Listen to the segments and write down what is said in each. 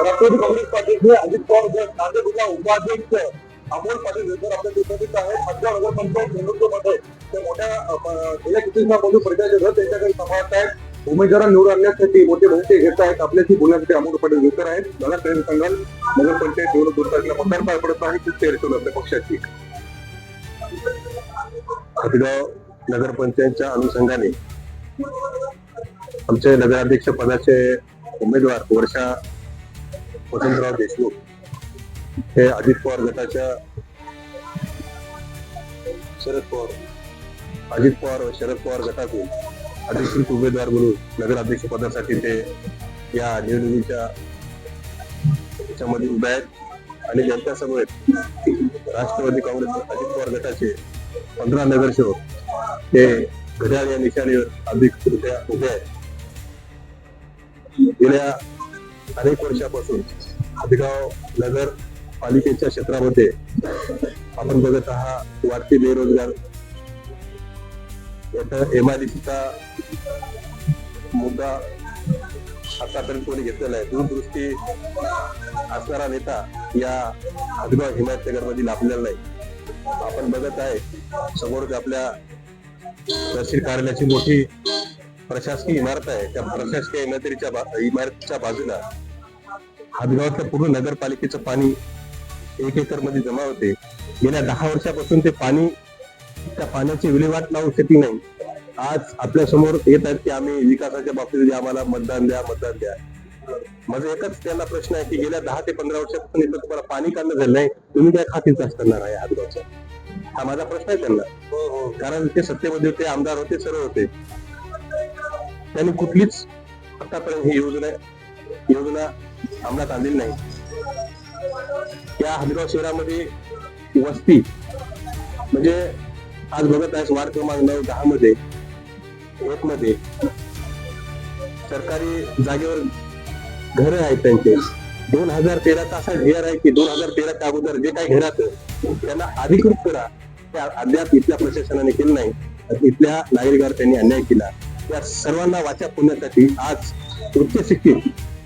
राष्ट्रवादी काँग्रेस पार्टीचे अजित पवार गट नांदेड जिल्हा उपाध्यक्ष अमोल पाटील यांच्यावर आपल्या उपस्थित आहेत. मधल्या नगरपंचायत निवडणुकीमध्ये ते मोठ्या गेल्या किती दिवसांपासून प्रचार करत त्यांच्याकडे समाज आहेत. उमेदवार निवडून आणण्यासाठी मोठे भूमिका घेत आहेत. आपल्याशी बोलण्यासाठी अमोल पाटील विचार आहेत. मला त्यांनी सांगाल नगरपंचायत निवडणूक 2 तारखेला मतदान पार पडत आहे. खूप तयारी सुरू आपल्या पक्षाची. हदगाव नगरपंचायतच्या अनुषंगाने आमचे नगराध्यक्ष पदाचे उमेदवार वर्षा वसंतराव देशमुख हे अजित पवार गटाच्या अजित पवार व शरद पवार गटातून अधिकृत उमेदवार म्हणून नगराध्यक्ष पदासाठी ते या निवडणुकीच्या याच्यामध्ये उभे आहेत. आणि त्यांच्यासमोर राष्ट्रवादी काँग्रेस अजित पवार गटाचे 15 नगरसेवक ते घड्याळ या निशाणीवर अधिकृतरित्या उभे आहेत. गेल्या अनेक वर्षापासून हदगाव नगर पालिकेच्या क्षेत्रामध्ये आपण बघत आहात वाढती बेरोजगार, एमआयडीसीचा मुद्दा आतापर्यंत कोणी घेतलेला आहे. दूरदृष्टी असणारा नेता या हदगाव हिमायतनगर मधील आपल्याला नाही. आपण बघत आहे समोर आपल्या तहसील कार्यालयाची मोठी प्रशासकीय इमारत आहे. त्या प्रशासकीय इमारतीच्या बाजूला हदगावच्या पूर्ण नगरपालिकेचं पाणी 1 एकर मध्ये जमा होते. गेल्या 10 वर्षापासून ते पाणी, त्या पाण्याची विल्हेवाट लावू शकली नाही. आज आपल्या समोर येत आहेत की आम्ही विकासाच्या बाबतीत आम्हाला मतदान द्या. माझा एकच त्यांना प्रश्न आहे की गेल्या 10 ते 15 वर्षापासून इथं तुम्हाला पाणी काढणं झालं नाही, तुम्ही काय खातीच करणार आहे हदगावचा? हा माझा प्रश्न आहे त्यांना. कारण ते सत्तेमध्ये होते, आमदार होते, सर्व होते. त्यांनी कुठलीच आतापर्यंत ही योजना अंमलात आणलेली नाही. या हदगाव शहरामध्ये वस्ती म्हणजे आज बघत आहे वार्ड क्रमांक 9, 10 मध्ये 1 मध्ये सरकारी जागेवर घर आहेत त्यांचे. 2013चा असा GR आहे की 2013च्या अगोदर जे काही घर त्यांना अधिकृत करा, त्या अद्याप इथल्या प्रशासनाने केलं नाही. इथल्या नागरिकांवर त्यांनी अन्याय केला. या सर्वांना वाचा फोडण्यासाठी आज उच्च शिक्षित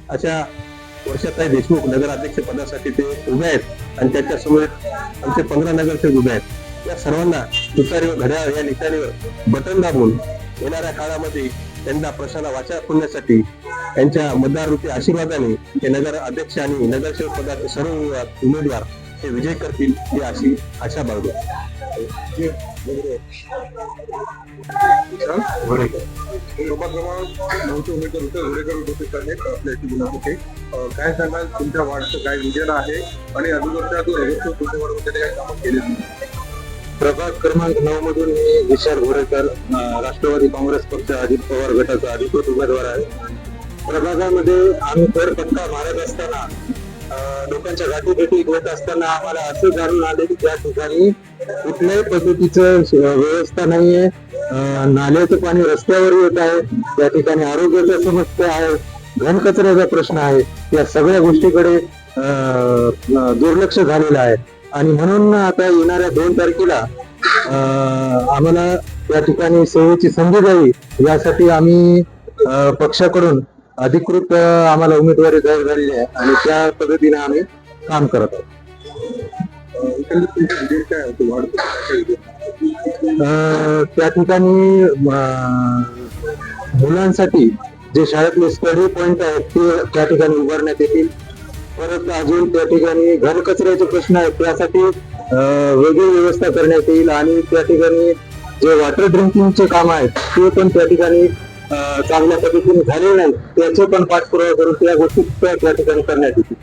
अशा वर्षाताई देशमुख नगराध्यक्ष पदासाठी ते उभे आहेत. आणि त्यांच्यासमोर आमचे 15 नगरसेवक उभे आहेत. या सर्वांना तुतारी व घड्याळ या निशाणीवर बटन दाबून येणाऱ्या काळामध्ये त्यांना प्रश्नाला वाचा फोडण्यासाठी त्यांच्या मतदाररूपी आशीर्वादाने हे नगर अध्यक्ष आणि नगरसेवक पदाचे सर्व उमेदवार हे विजय करतील ही अशी आशा बाळगू. काय सांगाल तुमच्या वार्डचं काय विजन आहे आणि अगोदरच्या काय कामं केली? प्रभाग क्रमांक 9 मधून मी विशाल घोडेकर, राष्ट्रवादी काँग्रेस पक्ष अजित पवार गटाचा अधिकृत उमेदवार आहे. प्रभागामध्ये आम्ही फेरफटका मारत असताना, लोकांच्या गाठीभेटी घेत असताना आम्हाला असं जाणून आले की त्या ठिकाणी कुठल्याही पद्धतीचं व्यवस्था नाहीये. नाल्याचं पाणी रस्त्यावर येत आहे. त्या ठिकाणी आरोग्याच्या समस्या आहे, घनकचऱ्याचा प्रश्न आहे. या सगळ्या गोष्टीकडे दुर्लक्ष झालेलं आहे. आणि म्हणून आता येणाऱ्या 2 तारखेला आम्हाला त्या ठिकाणी सेवेची संधी द्यावी यासाठी आम्ही पक्षाकडून अधिकृत आम्हाला उमेदवारी जाहीर झालेली आहे आणि त्या पद्धतीने आम्ही काम करत आहोत. त्या ठिकाणी मुलांसाठी जे शाळेतले स्टडी पॉइंट आहेत ते त्या ठिकाणी उभारण्यात येतील. परत अजून त्या ठिकाणी घनकचऱ्याचे प्रश्न आहेत, त्यासाठी वेगळी व्यवस्था करण्यात येईल. आणि त्या ठिकाणी जे वॉटर ड्रिंकिंगचे काम आहेत ते पण त्या ठिकाणी चांगल्या पद्धतीने झाले नाही, त्याचे पण पाठपुरावा करून त्या गोष्टी त्या ठिकाणी करण्यात येतील.